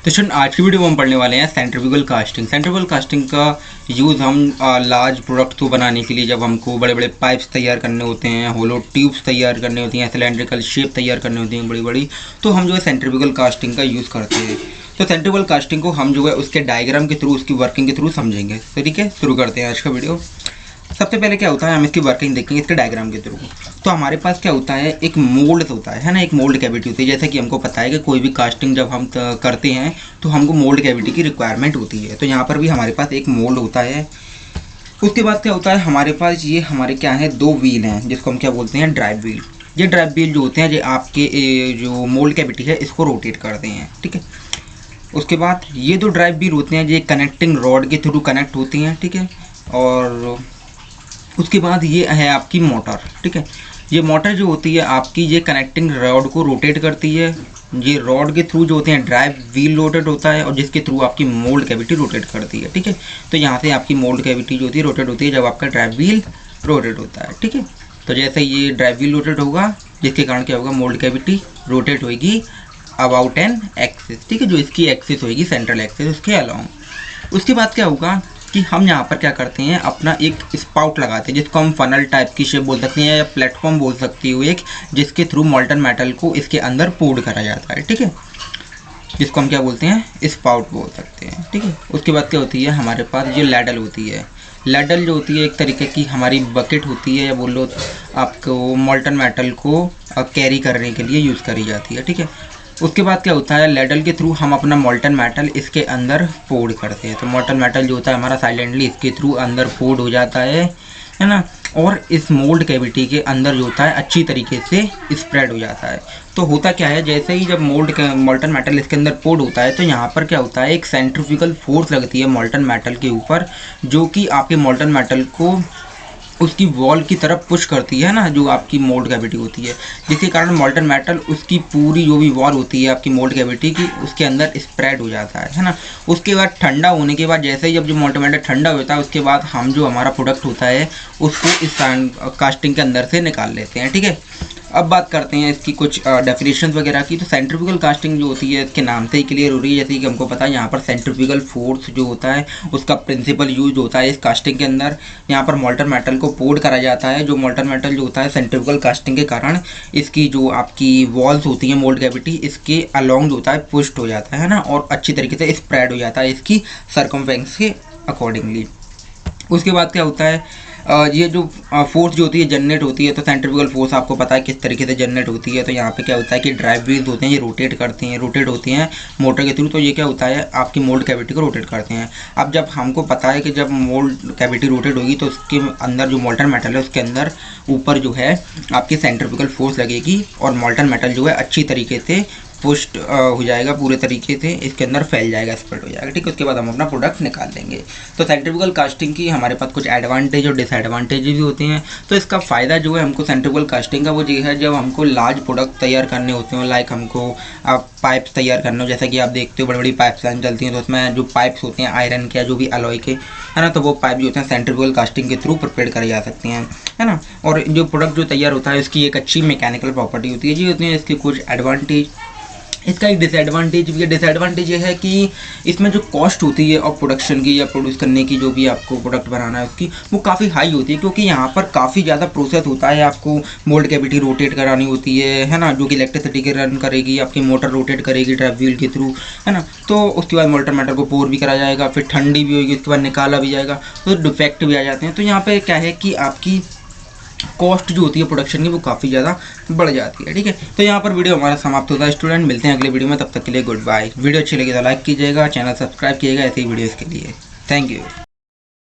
तो स्टूडेंट आज की वीडियो में हम पढ़ने वाले हैं सेंट्रीफ्यूगल कास्टिंग। सेंट्रीफ्यूगल कास्टिंग का यूज़ हम लार्ज प्रोडक्ट को बनाने के लिए, जब हमको बड़े बड़े पाइप्स तैयार करने होते हैं, होलो ट्यूब्स तैयार करने होती हैं, सिलेंड्रिकल शेप तैयार करने होती हैं बड़ी बड़ी, तो हम जो है सेंट्रीफ्यूगल कास्टिंग का यूज़ करते हैं। तो सेंट्रीफ्यूगल कास्टिंग को हम जो है उसके डायग्राम के थ्रू, उसकी वर्किंग के थ्रू समझेंगे। तो ठीक है, शुरू करते हैं आज का वीडियो। सबसे पहले क्या होता है, हम इसकी वर्किंग देखेंगे इसके डायग्राम के थ्रू। तो हमारे पास क्या होता है, एक मोल्ड होता है ना, एक मोल्ड कैविटी होती है। जैसा कि हमको पता है कि कोई भी कास्टिंग जब हम करते हैं तो हमको मोल्ड कैविटी की रिक्वायरमेंट होती है। तो यहाँ पर भी हमारे पास एक मोल्ड होता है। उसके बाद क्या होता है, हमारे पास ये हमारे क्या है, दो व्हील हैं जिसको हम क्या बोलते हैं, ड्राइव व्हील। ये ड्राइव व्हील जो होते हैं, ये आपके जो मोल्ड कैविटी है इसको रोटेट करते हैं। ठीक है, उसके बाद ये दो ड्राइव व्हील होते हैं, ये कनेक्टिंग रॉड के थ्रू कनेक्ट होती हैं। ठीक है, और उसके बाद ये है आपकी मोटर। ठीक है, ये मोटर जो होती है आपकी, ये कनेक्टिंग रॉड को रोटेट करती है। ये रॉड के थ्रू जो होते हैं ड्राइव व्हील रोटेट होता है, और जिसके थ्रू आपकी मोल्ड कैविटी रोटेट करती है। ठीक है, तो यहाँ से आपकी मोल्ड कैविटी जो होती है रोटेट होती है जब आपका ड्राइव व्हील रोटेट होता है। ठीक है, तो जैसे ये ड्राइव व्हील रोटेट होगा, जिसके कारण क्या होगा, मोल्ड कैविटी रोटेट होगी अबाउट एन एक्सिस। ठीक है, जो इसकी एक्सिस होगी, सेंट्रल एक्सिस, उसके अलाउंग। उसके बाद क्या होगा कि हम यहाँ पर क्या करते हैं, अपना एक स्पाउट लगाते हैं, जिसको हम फनल टाइप की शेप बोल सकते हैं या प्लेटफॉर्म बोल सकती हो एक, जिसके थ्रू मोल्टन मेटल को इसके अंदर पोर्ड करा जाता है। ठीक है, जिसको हम क्या बोलते हैं, स्पाउट बोल सकते हैं। ठीक है, उसके बाद क्या होती है, हमारे पास जो लैडल होती है, लैडल जो होती है एक तरीके की हमारी बकेट होती है, या बोल लो आपको मोल्टन मेटल को कैरी करने के लिए यूज़ करी जाती है। ठीक है, उसके बाद क्या होता है, लैडल के थ्रू हम अपना मोल्टन मेटल इसके अंदर पोर्ड करते हैं। तो मोल्टन मेटल जो होता है हमारा साइलेंटली इसके थ्रू अंदर पोर्ड हो जाता है ना, और इस मोल्ड कैविटी के अंदर जो होता है अच्छी तरीके से स्प्रेड हो जाता है। तो होता क्या है, जैसे ही जब मोल्टन मेटल इसके अंदर पोर्ड होता है, तो यहाँ पर क्या होता है, एक सेंट्रीफ्यूगल फोर्स लगती है मोल्टन मेटल के ऊपर, जो कि आपके मोल्टन मेटल को उसकी वॉल की तरफ पुश करती है ना, जो आपकी मोल्ड कैविटी होती है, जिसके कारण मोल्टन मेटल उसकी पूरी जो भी वॉल होती है आपकी मोल्ड कैविटी की, उसके अंदर स्प्रेड हो जाता है ना। उसके बाद ठंडा होने के बाद, जैसे ही जब जो मोल्टन मेटल ठंडा होता है, उसके बाद हम जो हमारा प्रोडक्ट होता है उसको इस कास्टिंग के अंदर से निकाल लेते हैं। ठीक है, अब बात करते हैं इसकी कुछ डेफिनेशंस वगैरह की। तो सेंट्रीफ्यूगल कास्टिंग जो होती है इसके नाम से ही क्लियर हो रही है, जैसे कि हमको पता है यहाँ पर सेंट्रीफ्यूगल फोर्स जो होता है उसका प्रिंसिपल यूज होता है इस कास्टिंग के अंदर। यहाँ पर मोल्टन मेटल को पोर्ड करा जाता है, जो मोल्टन मेटल जो होता है सेंट्रीफ्यूगल कास्टिंग के कारण इसकी जो आपकी वॉल्स होती हैं मोल्ड कैविटी, इसके अलोंग जो होता है पुश्ड हो जाता है ना, और अच्छी तरीके से स्प्रेड हो जाता है इसकी सर्कमफेरेंस के अकॉर्डिंगली। उसके बाद क्या होता है, ये जो फोर्स जो होती है जनरेट होती है, तो सेंट्रीफ्यूगल फोर्स आपको पता है किस तरीके से जनरेट होती है। तो यहाँ पे क्या होता है कि ड्राइव व्हील्स होते हैं, ये रोटेट करते हैं, रोटेट होती हैं मोटर के थ्रू। तो ये क्या होता है, आपकी मोल्ड कैविटी को रोटेट करते हैं। अब जब हमको पता है कि जब मोल्ड कैविटी रोटेट होगी, तो उसके अंदर जो मोल्टन मेटल है उसके अंदर ऊपर जो है आपकी सेंट्रीफ्यूगल फोर्स लगेगी, और मोल्टन मेटल जो है अच्छी तरीके से पुष्ट हो जाएगा, पूरे तरीके से इसके अंदर फैल जाएगा, स्प्रेड हो जाएगा। ठीक है, उसके बाद हम अपना प्रोडक्ट निकाल लेंगे। तो सेंट्रीफ्यूगल कास्टिंग की हमारे पास कुछ एडवांटेज और डिसएडवांटेज भी होते हैं। तो इसका फ़ायदा जो है हमको सेंट्रीफ्यूगल कास्टिंग का, वो ये है, जब हमको लार्ज प्रोडक्ट तैयार करने होते हैं, लाइक हमको पाइप्स तैयार करने हो, जैसा कि आप देखते हो बड़ी बड़ी पाइप्स लाइन चलती हैं, तो उसमें जो पाइप्स होते हैं आयरन के या जो भी अलॉय के, है ना, तो वो पाइप जो होते हैं सेंट्रीफ्यूगल कास्टिंग के थ्रू प्रिपेयर करे जा सकते हैं, है ना। और जो प्रोडक्ट जो तैयार होता है उसकी एक अच्छी मैकेनिकल प्रॉपर्टी होती है, ये होती है इसकी कुछ एडवांटेज। इसका एक डिसएडवांटेज भी है। डिसएडवांटेज ये है कि इसमें जो कॉस्ट होती है और प्रोडक्शन की या प्रोड्यूस करने की, जो भी आपको प्रोडक्ट बनाना है उसकी, वो काफ़ी हाई होती है, क्योंकि यहाँ पर काफ़ी ज़्यादा प्रोसेस होता है। आपको मोल्ड कैविटी रोटेट करानी होती है ना, जो कि इलेक्ट्रिसिटी के रन करेगी, आपकी मोटर रोटेट करेगी ड्राइव व्हील के थ्रू, है ना। तो उसके बाद मोल्टन मेटल को पोर भी करा जाएगा, फिर ठंडी भी होगी, उसके बाद निकाला भी जाएगा, तो डिफेक्ट भी आ जाते हैं। तो यहाँ पर क्या है कि आपकी कॉस्ट जो होती है प्रोडक्शन की, वो काफ़ी ज़्यादा बढ़ जाती है। ठीक है, तो यहाँ पर वीडियो हमारा समाप्त होता है स्टूडेंट। मिलते हैं अगले वीडियो में, तब तक के लिए गुड बाय। वीडियो अच्छी लगी तो लाइक कीजिएगा, चैनल सब्सक्राइब कीजिएगा ऐसे ही वीडियोज़ के लिए। Thank you.